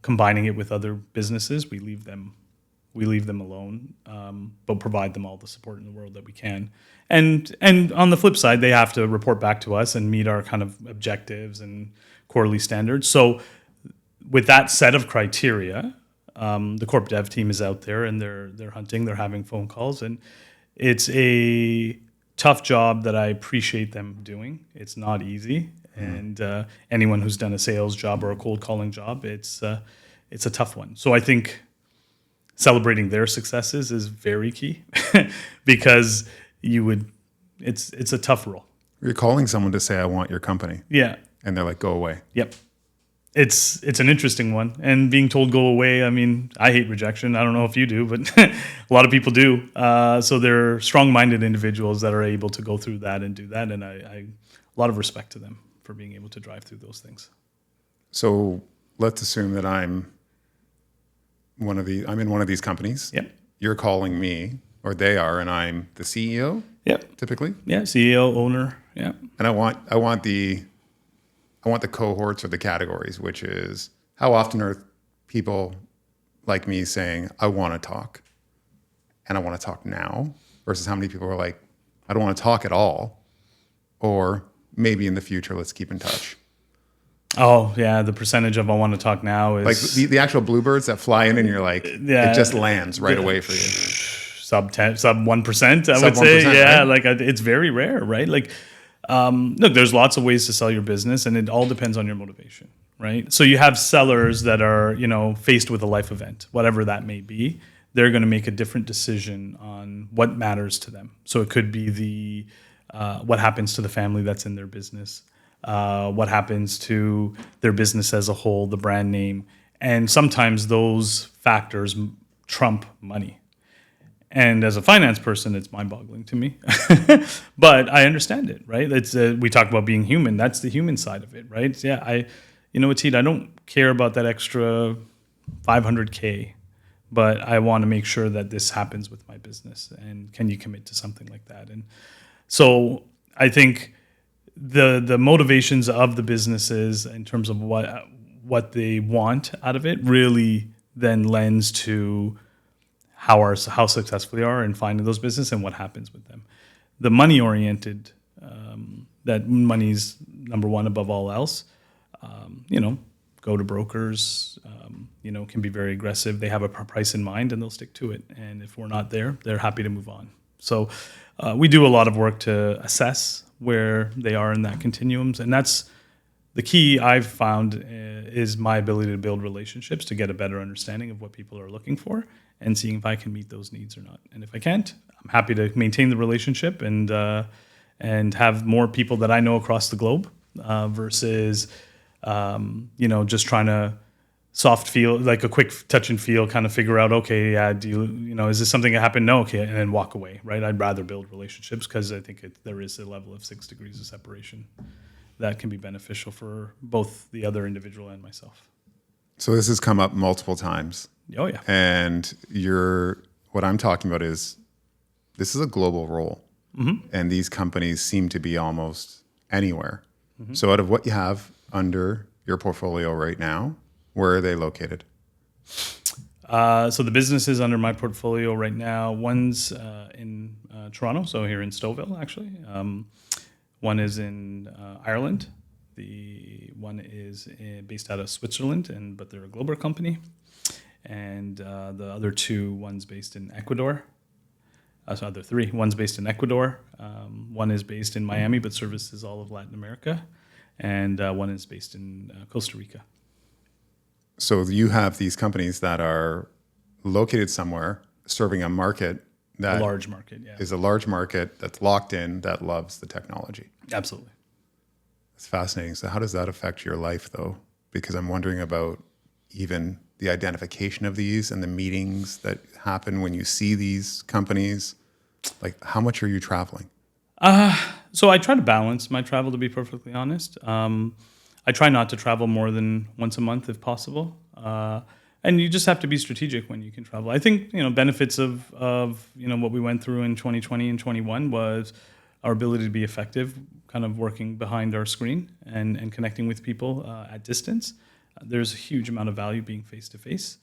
combining it with other businesses. We leave them alone, but provide them all the support in the world that we can. And on the flip side, they have to report back to us and meet our kind of objectives and quarterly standards. So with that set of criteria, the corp dev team is out there and they're hunting, they're having phone calls, and it's a tough job that I appreciate them doing. It's not easy, and anyone who's done a sales job or a cold calling job, it's a tough one. So I think celebrating their successes is very key because it's a tough role. You're calling someone to say, I want your company. Yeah. And they're like, go away. Yep. It's an interesting one. And being told go away, I mean, I hate rejection. I don't know if you do, but a lot of people do. So they're strong-minded individuals that are able to go through that and do that. And I a lot of respect to them for being able to drive through those things. So let's assume that I'm in one of these companies. Yep. You're calling me, or they are, and I'm the CEO. Yep. Typically. Yeah. CEO, owner. Yeah. And I want the cohorts or the categories, which is how often are people like me saying, I want to talk, and I want to talk now, versus how many people are like, I don't want to talk at all, or maybe in the future, let's keep in touch. Oh, yeah, the percentage of I want to talk now is... Like the actual bluebirds that fly in and you're like, yeah, it just lands right away for you. Sub 1%, I would 1%, say. Yeah, right? like it's very rare, right? Like, look, there's lots of ways to sell your business, and it all depends on your motivation, right? So you have sellers that are, faced with a life event, whatever that may be. They're going to make a different decision on what matters to them. So it could be what happens to the family that's in their business. What happens to their business as a whole, the brand name. And sometimes those factors trump money. And as a finance person, it's mind-boggling to me. But I understand it, right? It's we talk about being human. That's the human side of it, right? Yeah, Ateet, I don't care about that extra $500K, but I want to make sure that this happens with my business. And can you commit to something like that? And so I think the motivations of the businesses in terms of what they want out of it really then lends to how successful they are in finding those businesses and what happens with them. The money oriented, that money's number one above all else. go to brokers, can be very aggressive. They have a price in mind and they'll stick to it. And if we're not there, they're happy to move on. So we do a lot of work to assess where they are in that continuums. And that's the key I've found is my ability to build relationships to get a better understanding of what people are looking for and seeing if I can meet those needs or not. And if I can't, I'm happy to maintain the relationship and have more people that I know across the globe versus just trying to soft feel, like a quick touch and feel, kind of figure out, okay, yeah, is this something that happened? No, okay, and then walk away, right? I'd rather build relationships because I think there is a level of 6 degrees of separation that can be beneficial for both the other individual and myself. So this has come up multiple times. Oh, yeah. And what I'm talking about is this is a global role. Mm-hmm. And these companies seem to be almost anywhere. Mm-hmm. So out of what you have under your portfolio right now, where are they located? So the businesses under my portfolio right now, one's in Toronto, so here in Stouffville, actually. One is in Ireland. The one is based out of Switzerland, but they're a global company. And the other two, one's based in Ecuador. So other three, one's based in Ecuador. One is based in Miami, but services all of Latin America. And one is based in Costa Rica. So you have these companies that are located somewhere, serving a market that a large market, yeah. is a large market that's locked in, that loves the technology. Absolutely. It's fascinating. So how does that affect your life, though? Because I'm wondering about even the identification of these and the meetings that happen when you see these companies. Like, how much are you traveling? So I try to balance my travel, to be perfectly honest. I try not to travel more than once a month if possible. And you just have to be strategic when you can travel. I think, benefits of what we went through in 2020 and 21 was our ability to be effective, kind of working behind our screen and connecting with people at distance. There's a huge amount of value being face-to-face.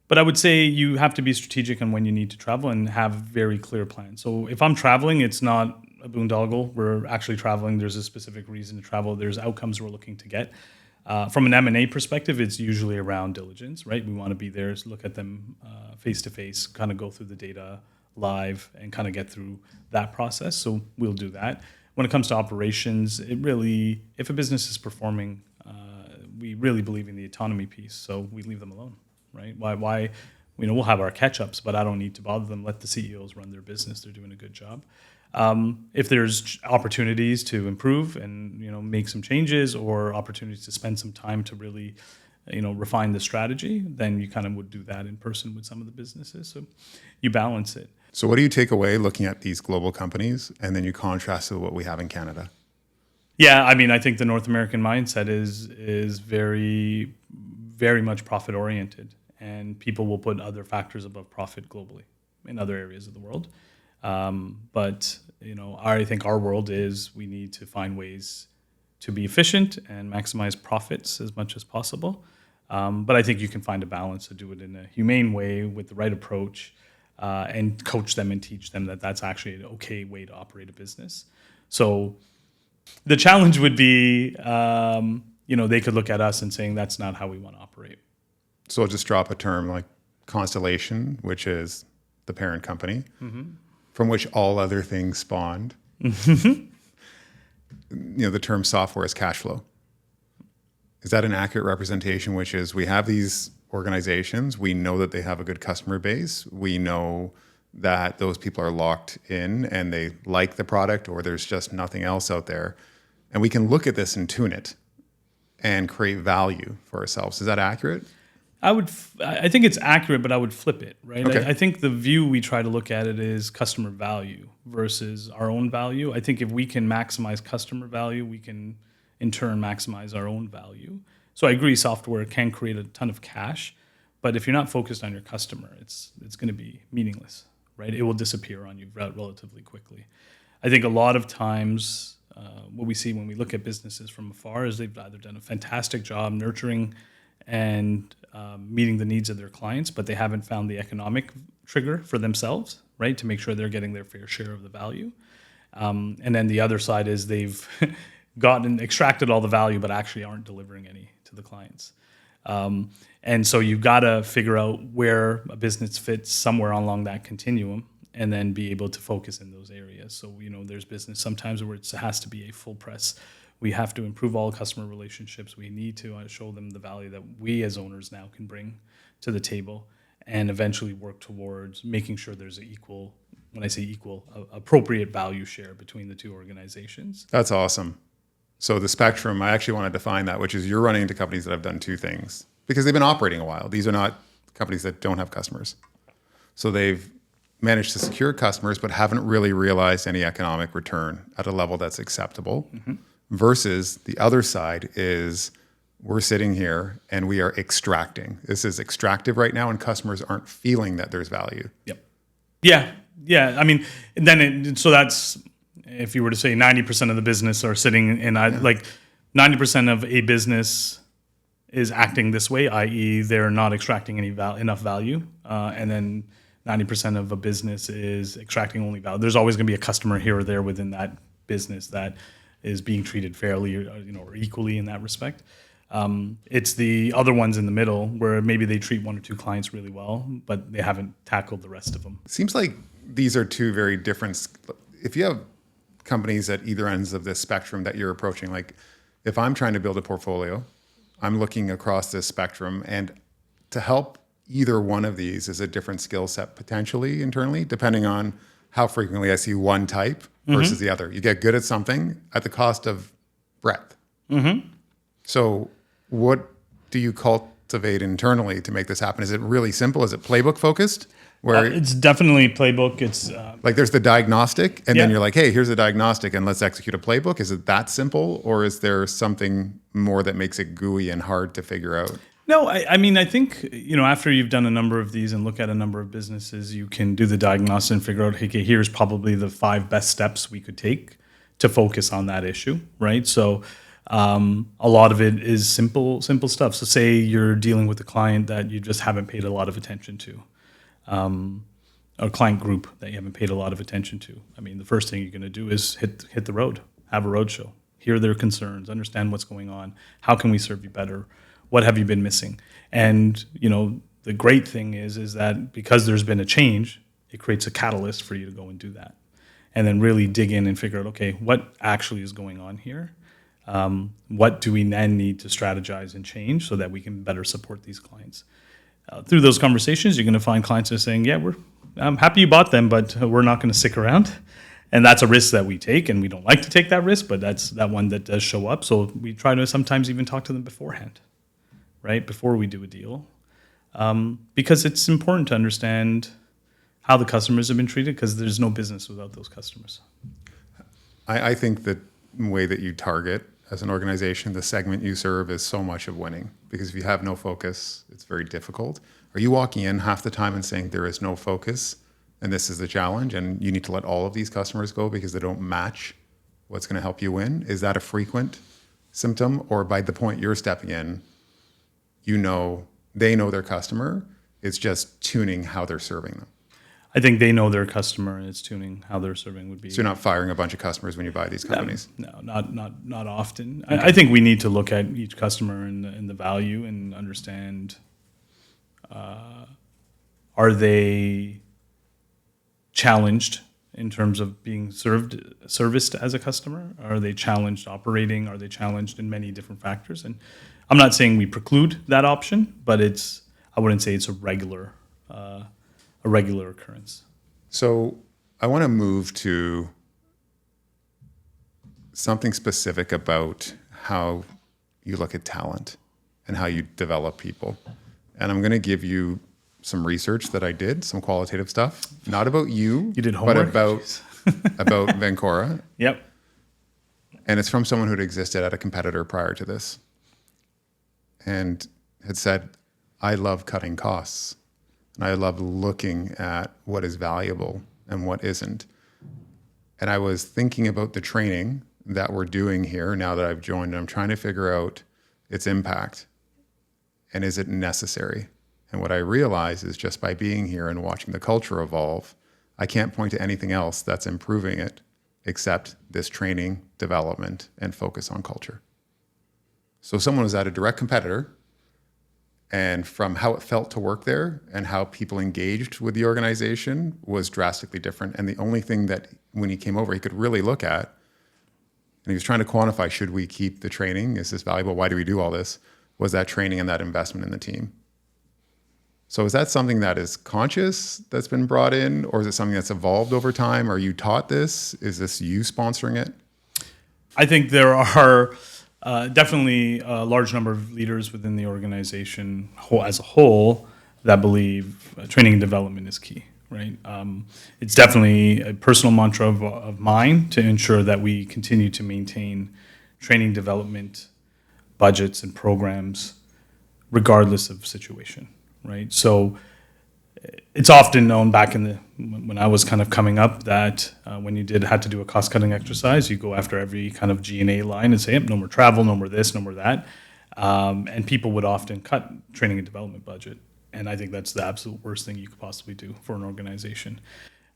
But I would say you have to be strategic on when you need to travel and have very clear plans. So if I'm traveling, it's not a boondoggle. We're actually traveling. There's a specific reason to travel. There's outcomes we're looking to get. From an M&A perspective, it's usually around diligence, right? We want to be there, look at them face-to-face, kind of go through the data live and kind of get through that process. So we'll do that. When it comes to operations, if a business is performing, we really believe in the autonomy piece. So we leave them alone. Right? Why? We'll have our catch-ups, but I don't need to bother them. Let the CEOs run their business. They're doing a good job. If there's opportunities to improve and make some changes, or opportunities to spend some time to really refine the strategy, then you kind of would do that in person with some of the businesses. So you balance it. So what do you take away looking at these global companies, and then you contrast it with what we have in Canada? Yeah, I think the North American mindset is very, very much profit oriented. And people will put other factors above profit globally in other areas of the world. But I think our world is we need to find ways to be efficient and maximize profits as much as possible. But I think you can find a balance to do it in a humane way with the right approach and coach them and teach them that that's actually an okay way to operate a business. So the challenge would be, they could look at us and saying that's not how we want to operate. So I'll just drop a term like Constellation, which is the parent company, mm-hmm. from which all other things spawned. Mm-hmm. The term software is cash flow. Is that an accurate representation, which is we have these organizations, we know that they have a good customer base, we know that those people are locked in and they like the product, or there's just nothing else out there, and we can look at this and tune it and create value for ourselves. Is that accurate? I think it's accurate, but I would flip it, right? Okay. I think the view we try to look at it is customer value versus our own value. I think if we can maximize customer value, we can in turn maximize our own value. So I agree, software can create a ton of cash, but if you're not focused on your customer, it's going to be meaningless, right? It will disappear on you relatively quickly. I think a lot of times what we see when we look at businesses from afar is they've either done a fantastic job nurturing and meeting the needs of their clients, but they haven't found the economic trigger for themselves, right, to make sure they're getting their fair share of the value. And then the other side is they've extracted all the value, but actually aren't delivering any to the clients. And so you've got to figure out where a business fits somewhere along that continuum, and then be able to focus in those areas. So, there's business sometimes where it has to be a full press. We have to improve all customer relationships. We need to show them the value that we as owners now can bring to the table, and eventually work towards making sure there's an equal, when I say equal, appropriate value share between the two organizations. That's awesome. So the spectrum, I actually want to define that, which is you're running into companies that have done two things because they've been operating a while. These are not companies that don't have customers. So they've managed to secure customers, but haven't really realized any economic return at a level that's acceptable. Mm-hmm. Versus the other side is we're sitting here and we are extracting. This is extractive right now, and customers aren't feeling that there's value. Yep. Yeah. I mean, so that's, if you were to say 90% of the business are sitting in, like 90% of a business is acting this way, i.e. they're not extracting enough value. And then 90% of a business is extracting only value. There's always going to be a customer here or there within that business that is being treated fairly or equally in that respect. It's the other ones in the middle where maybe they treat one or two clients really well, but they haven't tackled the rest of them. It seems like these are two very different. If you have companies at either ends of this spectrum that you're approaching, like if I'm trying to build a portfolio, I'm looking across this spectrum, and to help either one of these is a different skill set potentially internally, depending on how frequently I see one type versus the other. You get good at something at the cost of breadth. Mm-hmm. So what do you cultivate internally to make this happen? Is it really simple? Is it playbook focused? Where it's definitely playbook. It's like there's the diagnostic, and then you're like, hey, here's the diagnostic, and let's execute a playbook. Is it that simple, or is there something more that makes it gooey and hard to figure out? No, I mean, I think, after you've done a number of these and look at a number of businesses, you can do the diagnosis and figure out, okay, here's probably the 5 best steps we could take to focus on that issue, right? So a lot of it is simple stuff. So say you're dealing with a client that you just haven't paid a lot of attention to, a client group that you haven't paid a lot of attention to. I mean, the first thing you're going to do is hit the road, have a roadshow, hear their concerns, understand what's going on. How can we serve you better? What have you been missing? And, the great thing is that because there's been a change, it creates a catalyst for you to go and do that. And then really dig in and figure out, okay, what actually is going on here? What do we then need to strategize and change so that we can better support these clients? Through those conversations, you're going to find clients that are saying, yeah, I'm happy you bought them, but we're not going to stick around. And that's a risk that we take, and we don't like to take that risk, but that's that one that does show up. So we try to sometimes even talk to them beforehand, right, before we do a deal, because it's important to understand how the customers have been treated, because there's no business without those customers. I think the way that you target as an organization, the segment you serve, is so much of winning, because if you have no focus, it's very difficult. Are you walking in half the time and saying there is no focus and this is the challenge and you need to let all of these customers go because they don't match what's going to help you win? Is that a frequent symptom, or by the point you're stepping in, they know their customer, it's just tuning how they're serving them? I think they know their customer, and it's tuning how they're serving would be. So you're not firing a bunch of customers when you buy these companies? No, not often. Okay. I think we need to look at each customer and the value and understand, are they challenged in terms of being serviced as a customer? Are they challenged operating? Are they challenged in many different factors? And I'm not saying we preclude that option, but I wouldn't say it's a regular occurrence. So I want to move to something specific about how you look at talent and how you develop people. And I'm going to give you some research that I did, some qualitative stuff, not about you, did homework? But about Vencora. Yep. And it's from someone who'd existed at a competitor prior to this and had said, I love cutting costs. And I love looking at what is valuable and what isn't. And I was thinking about the training that we're doing here now that I've joined, and I'm trying to figure out its impact and is it necessary? And what I realize is just by being here and watching the culture evolve, I can't point to anything else that's improving it accept this training, development, and focus on culture. So someone was at a direct competitor, and from how it felt to work there and how people engaged with the organization was drastically different. And the only thing that when he came over, he could really look at, and he was trying to quantify, should we keep the training? Is this valuable? Why do we do all this? Was that training and that investment in the team. So is that something that is conscious that's been brought in, or is it something that's evolved over time? Are you taught this? Is this you sponsoring it? I think there are definitely a large number of leaders within the organization as a whole that believe training and development is key, right? It's definitely a personal mantra of mine to ensure that we continue to maintain training development budgets and programs regardless of situation, right? So it's often known back when I was kind of coming up that when you had to do a cost-cutting exercise, you go after every kind of G&A line and say, yep, no more travel, no more this, no more that. And people would often cut training and development budget. And I think that's the absolute worst thing you could possibly do for an organization.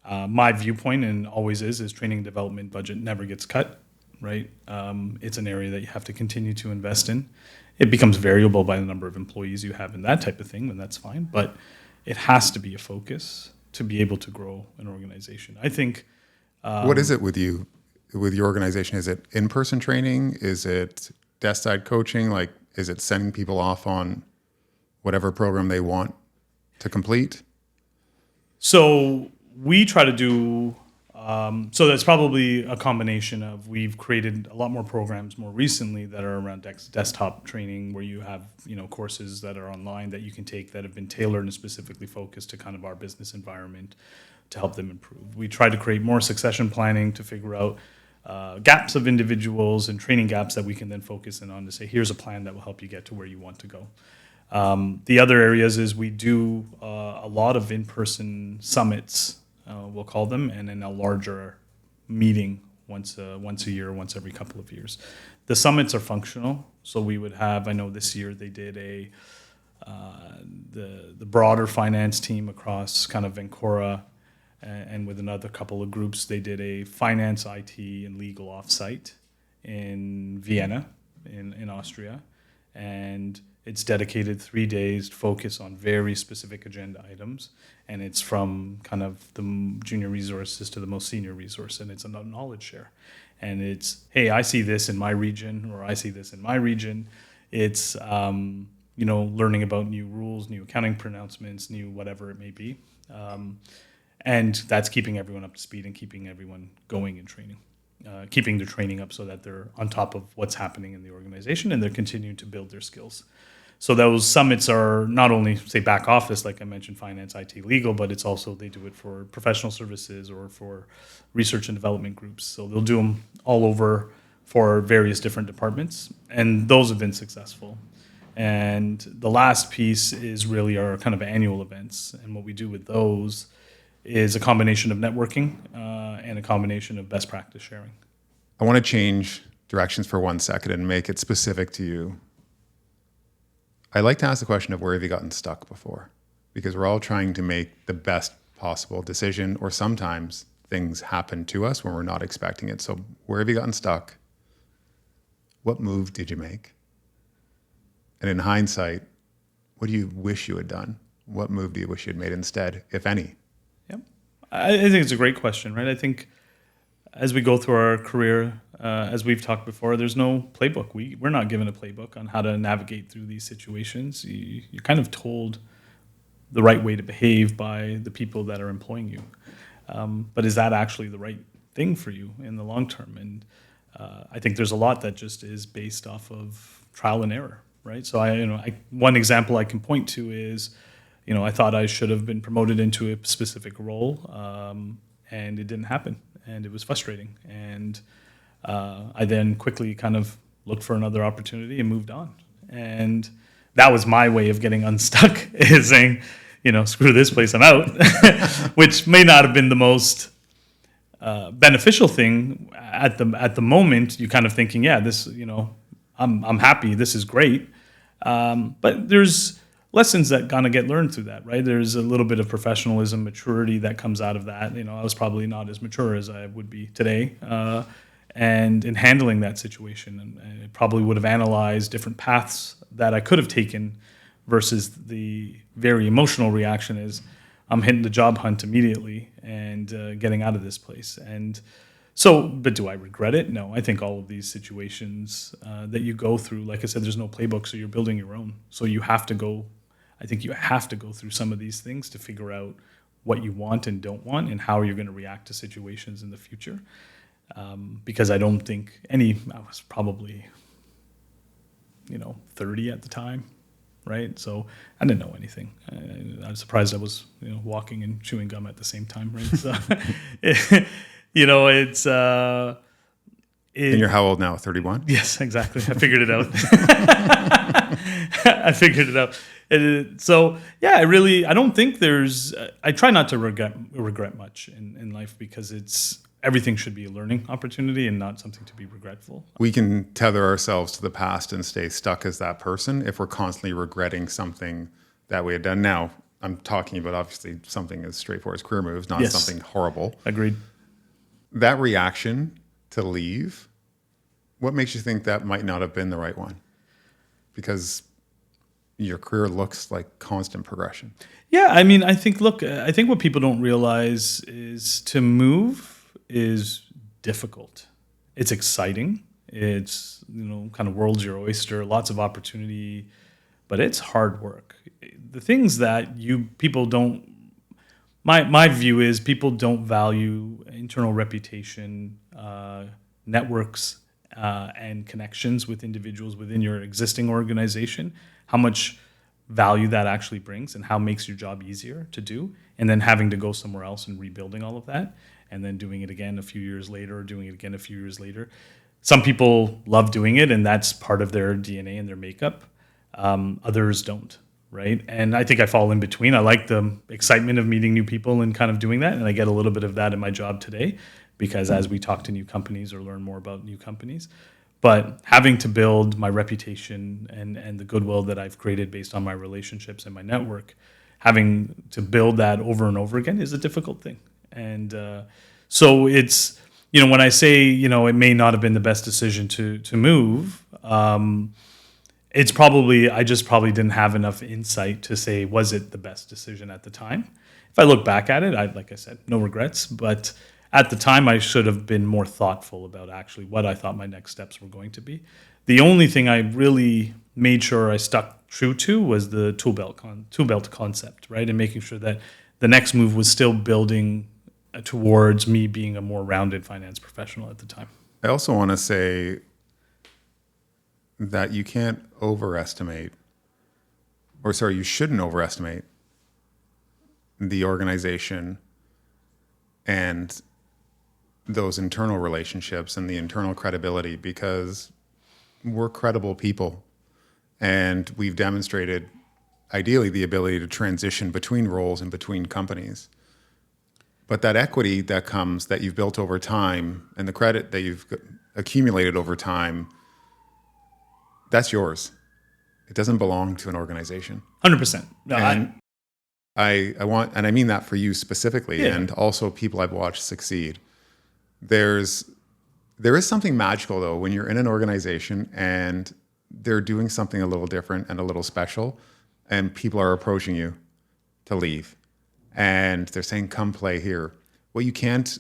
My viewpoint, and always is training and development budget never gets cut, right? It's an area that you have to continue to invest in. It becomes variable by the number of employees you have and that type of thing, and that's fine. But it has to be a focus to be able to grow an organization. I think. What is it with you, with your organization? Is it in-person training? Is it desk-side coaching? Like, is it sending people off on whatever program they want to complete? So we try to do. So that's probably a combination of, we've created a lot more programs more recently that are around desktop training, where you have courses that are online that you can take that have been tailored and specifically focused to kind of our business environment to help them improve. We try to create more succession planning to figure out gaps of individuals and training gaps that we can then focus in on to say, here's a plan that will help you get to where you want to go. The other areas is we do a lot of in-person summits, we'll call them, and then a larger meeting once a year, once every couple of years. The summits are functional, so we would have. I know this year they did the broader finance team across kind of Vencora, and with another couple of groups, they did a finance, IT, and legal offsite in Vienna, in Austria, and it's dedicated 3 days to focus on very specific agenda items, and it's from kind of the junior resources to the most senior resource, and it's a knowledge share. And it's, hey, I see this in my region, or I see this in my region. It's learning about new rules, new accounting pronouncements, new whatever it may be, and that's keeping everyone up to speed and keeping everyone going in training. Keeping their training up so that they're on top of what's happening in the organization and they're continuing to build their skills. So those summits are not only, say, back office, like I mentioned, finance, IT, legal, but it's also, they do it for professional services or for research and development groups. So they'll do them all over for various different departments, and those have been successful. And the last piece is really our kind of annual events. And what we do with those is a combination of networking and a combination of best practice sharing. I want to change directions for 1 second and make it specific to you. I like to ask the question of, where have you gotten stuck before? Because we're all trying to make the best possible decision, or sometimes things happen to us when we're not expecting it. So where have you gotten stuck? What move did you make? And in hindsight, what do you wish you had done? What move do you wish you had made instead, if any? Yep. I think it's a great question, right? I think as we go through our career, as we've talked before, there's no playbook. We're not given a playbook on how to navigate through these situations. You're kind of told the right way to behave by the people that are employing you. But is that actually the right thing for you in the long term? And I think there's a lot that just is based off of trial and error, right? So one example I can point to is, I thought I should have been promoted into a specific role, and it didn't happen, and it was frustrating. And I then quickly kind of looked for another opportunity and moved on. And that was my way of getting unstuck, is saying, screw this place, I'm out, which may not have been the most beneficial thing at the moment. You kind of thinking, yeah, this, I'm happy, this is great. But there's lessons that kind of get learned through that, right? There's a little bit of professionalism, maturity that comes out of that. I was probably not as mature as I would be today, and in handling that situation, and I probably would have analyzed different paths that I could have taken, versus the very emotional reaction is I'm hitting the job hunt immediately and getting out of this place. And so, but do I regret it? No. I think all of these situations that you go through, like I said, there's no playbook, so you're building your own. So you have to go, I think you have to go through some of these things to figure out what you want and don't want and how you're going to react to situations in the future. Because I don't think I was probably, 30 at the time, right? So I didn't know anything. I was surprised I was, walking and chewing gum at the same time, right? So, it's... And you're how old now? 31? Yes, exactly. I figured it out. I figured it out. So, yeah, I don't think I try not to regret much in life, because everything should be a learning opportunity and not something to be regretful. We can tether ourselves to the past and stay stuck as that person if we're constantly regretting something that we had done. Now, I'm talking about obviously something as straightforward as career moves, not something horrible. Agreed. That reaction to leave, what makes you think that might not have been the right one? Because your career looks like constant progression. Yeah, I think what people don't realize is to move is difficult. It's exciting. It's, kind of world's your oyster, lots of opportunity, but it's hard work. The things that people don't, my view is people don't value internal reputation, networks, and connections with individuals within your existing organization, how much value that actually brings and how it makes your job easier to do, and then having to go somewhere else and rebuilding all of that, and then doing it again a few years later, or doing it again a few years later. Some people love doing it, and that's part of their DNA and their makeup. Others don't, right? And I think I fall in between. I like the excitement of meeting new people and kind of doing that, and I get a little bit of that in my job today, because as we talk to new companies or learn more about new companies, but having to build my reputation and the goodwill that I've created based on my relationships and my network, having to build that over and over again is a difficult thing. And so it's, when I say, it may not have been the best decision to move, it's probably, I just probably didn't have enough insight to say, was it the best decision at the time? If I look back at it, like I said, no regrets, but at the time I should have been more thoughtful about actually what I thought my next steps were going to be. The only thing I really made sure I stuck true to was the tool belt concept, right? And making sure that the next move was still building towards me being a more rounded finance professional at the time. I also want to say that you can't overestimate, you shouldn't overestimate the organization and those internal relationships and the internal credibility, because we're credible people and we've demonstrated ideally the ability to transition between roles and between companies. But that equity that you've built over time and the credit that you've accumulated over time, that's yours. It doesn't belong to an organization. 100%. No, and I mean that for you specifically, and also people I've watched succeed. There is something magical though when you're in an organization and they're doing something a little different and a little special, and people are approaching you to leave. And they're saying, come play here. What you can't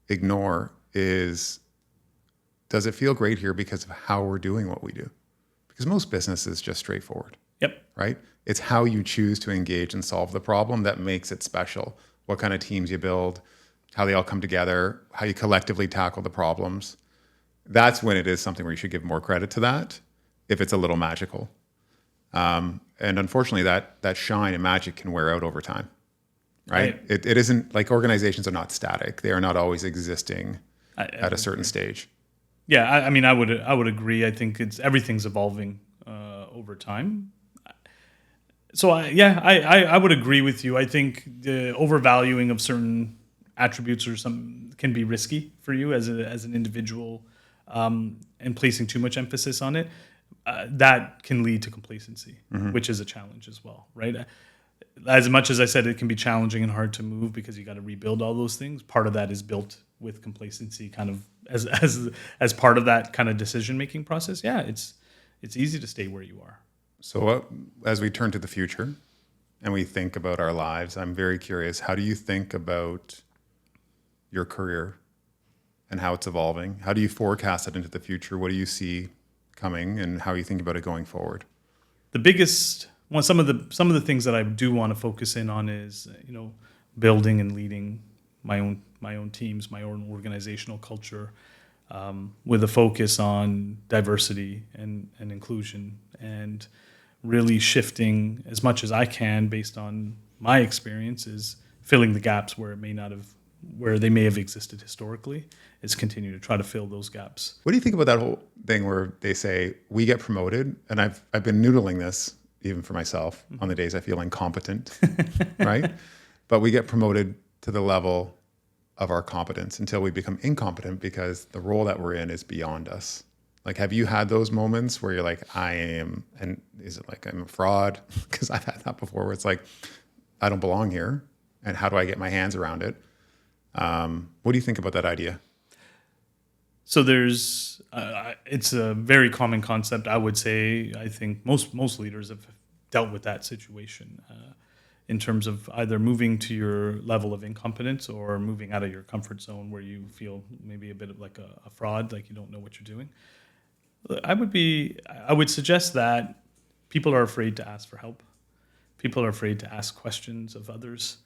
ignore is, does it feel great here because of how we're doing what we do? Because most business is just straightforward. Yep. Right? It's how you choose to engage and solve the problem that makes it special. What kind of teams you build, how they all come together, how you collectively tackle the problems. That's when it is something where you should give more credit to that, if it's a little magical. And unfortunately, that shine and magic can wear out over time. Right? It isn't like organizations are not static. They are not always existing at a certain stage. Yeah, I would agree. I think everything's evolving over time. So I would agree with you. I think the overvaluing of certain attributes or some can be risky for you as an individual, and placing too much emphasis on it. that can lead to complacency, which is a challenge as well, right? As much as I said it can be challenging and hard to move because you got to rebuild all those things, part of that is built with complacency kind of as part of that kind of decision-making process. Yeah, it's easy to stay where you are. So as we turn to the future and we think about our lives, I'm very curious, how do you think about your career and how it's evolving? How do you forecast it into the future? What do you see coming, and how are you thinking about it going forward? The biggest one, some of the things that I do want to focus in on is, building and leading my own teams, my own organizational culture, with a focus on diversity and inclusion, and really shifting as much as I can based on my experiences, filling the gaps where they may have existed historically, is continue to try to fill those gaps. What do you think about that whole thing where they say we get promoted? And I've been noodling this even for myself on the days I feel incompetent, right? But we get promoted to the level of our competence until we become incompetent because the role that we're in is beyond us. Like, have you had those moments where you're like, and is it like I'm a fraud? Because I've had that before where it's like, I don't belong here. And how do I get my hands around it? What do you think about that idea? So it's a very common concept. I would say, I think most leaders have dealt with that situation in terms of either moving to your level of incompetence or moving out of your comfort zone where you feel maybe a bit of like a fraud, like you don't know what you're doing. I would suggest that people are afraid to ask for help. People are afraid to ask questions of others.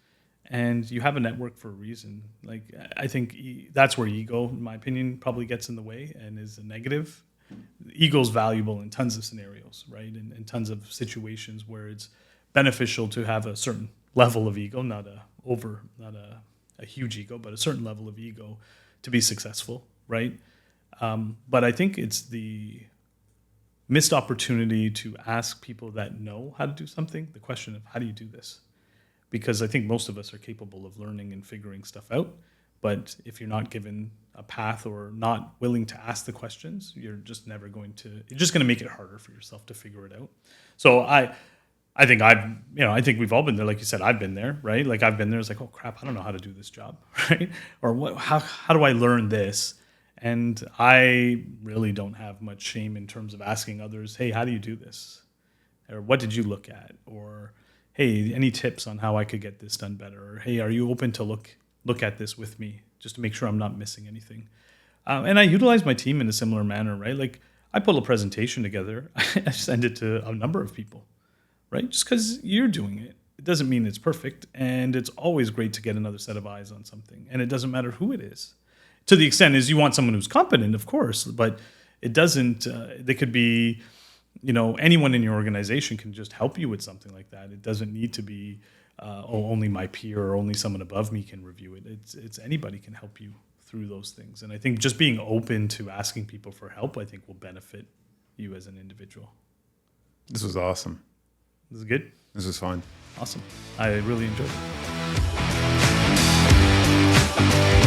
And you have a network for a reason. Like, I think that's where ego, in my opinion, probably gets in the way and is a negative. Ego is valuable in tons of scenarios, right? In tons of situations where it's beneficial to have a certain level of ego, not a huge ego, but a certain level of ego to be successful, right? But I think it's the missed opportunity to ask people that know how to do something, the question of how do you do this? Because I think most of us are capable of learning and figuring stuff out. But if you're not given a path or not willing to ask the questions, you're just going to make it harder for yourself to figure it out. So I think I think we've all been there. Like you said, I've been there, right? Like I've been there. It's like, oh crap, I don't know how to do this job, right? Or how do I learn this? And I really don't have much shame in terms of asking others, hey, how do you do this? Or what did you look at? Or hey, any tips on how I could get this done better? Or hey, are you open to look at this with me just to make sure I'm not missing anything? And I utilize my team in a similar manner, right? Like I pull a presentation together, I send it to a number of people, right? Just because you're doing it, it doesn't mean it's perfect. And it's always great to get another set of eyes on something. And it doesn't matter who it is. To the extent is you want someone who's competent, of course, but it doesn't, they could be, anyone in your organization can just help you with something like that. It doesn't need to be, only my peer or only someone above me can review it. It's anybody can help you through those things. And I think just being open to asking people for help, I think will benefit you as an individual. This was awesome. This is good. This was fun. Awesome. I really enjoyed it.